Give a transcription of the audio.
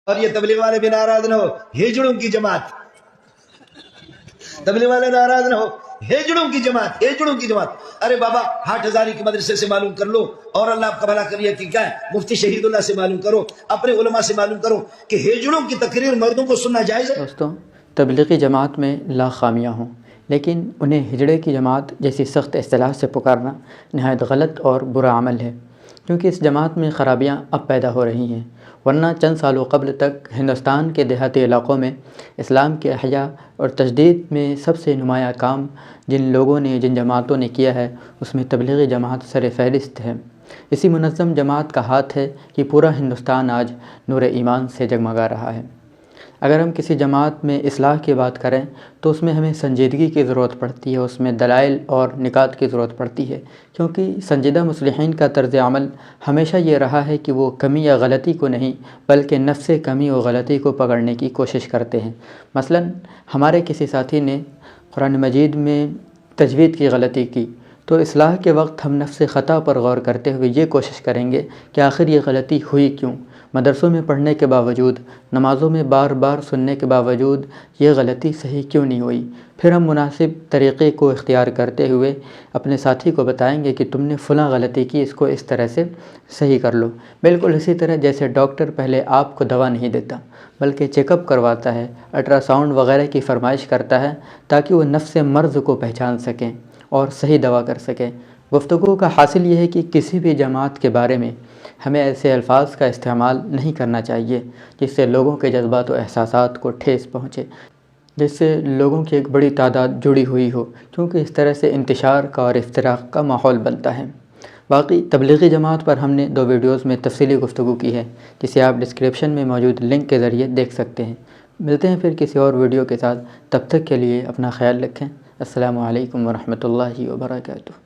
اور یہ تبلیغ والے بھی ناراض نہ ہو، ہجڑوں کی جماعت، تبلیغ والے ناراض نہ ہو، ہجڑوں کی جماعت، ہجڑوں کی جماعت. ارے بابا ہاٹ ہزاری کے مدرسے سے معلوم کر لو، اور اللہ آپ کا بھلا کریے کہ کیا ہے، مفتی شہید اللہ سے معلوم کرو، اپنے علماء سے معلوم کرو کہ ہجڑوں کی تقریر مردوں کو سننا جائز ہے. دوستوں، تبلیغی جماعت میں لاکھ خامیاں ہوں، لیکن انہیں ہجڑے کی جماعت جیسی سخت اصطلاح سے پکارنا نہایت غلط اور برا عمل ہے، کیونکہ اس جماعت میں خرابیاں اب پیدا ہو رہی ہیں، ورنہ چند سالوں قبل تک ہندوستان کے دیہاتی علاقوں میں اسلام کے احیاء اور تجدید میں سب سے نمایاں کام جن لوگوں نے، جن جماعتوں نے کیا ہے، اس میں تبلیغی جماعت سر فہرست ہے. اسی منظم جماعت کا ہاتھ ہے کہ پورا ہندوستان آج نور ایمان سے جگمگا رہا ہے. اگر ہم کسی جماعت میں اصلاح کی بات کریں تو اس میں ہمیں سنجیدگی کی ضرورت پڑتی ہے، اس میں دلائل اور نکات کی ضرورت پڑتی ہے، کیونکہ سنجیدہ مصلحین کا طرز عمل ہمیشہ یہ رہا ہے کہ وہ کمی یا غلطی کو نہیں بلکہ نفس کمی و غلطی کو پکڑنے کی کوشش کرتے ہیں. مثلا ہمارے کسی ساتھی نے قرآن مجید میں تجوید کی غلطی کی تو اصلاح کے وقت ہم نفس خطا پر غور کرتے ہوئے یہ کوشش کریں گے کہ آخر یہ غلطی ہوئی کیوں، مدرسوں میں پڑھنے کے باوجود، نمازوں میں بار بار سننے کے باوجود یہ غلطی صحیح کیوں نہیں ہوئی. پھر ہم مناسب طریقے کو اختیار کرتے ہوئے اپنے ساتھی کو بتائیں گے کہ تم نے فلاں غلطی کی، اس کو اس طرح سے صحیح کر لو. بالکل اسی طرح جیسے ڈاکٹر پہلے آپ کو دوا نہیں دیتا بلکہ چیک اپ کرواتا ہے، الٹرا ساؤنڈ وغیرہ کی فرمائش کرتا ہے تاکہ وہ نفس مرض کو پہچان سکیں اور صحیح دوا کر سکیں. گفتگو کا حاصل یہ ہے کہ کسی بھی جماعت کے بارے میں ہمیں ایسے الفاظ کا استعمال نہیں کرنا چاہیے جس سے لوگوں کے جذبات و احساسات کو ٹھیس پہنچے، جس سے لوگوں کی ایک بڑی تعداد جڑی ہوئی ہو، کیونکہ اس طرح سے انتشار کا اور افتراق کا ماحول بنتا ہے. باقی تبلیغی جماعت پر ہم نے 2 ویڈیوز میں تفصیلی گفتگو کی ہے، جسے آپ ڈسکرپشن میں موجود لنک کے ذریعے دیکھ سکتے ہیں. ملتے ہیں پھر کسی اور ویڈیو کے ساتھ، تب تک کے لیے اپنا خیال رکھیں. السلام علیکم ورحمۃ اللہ وبرکاتہ.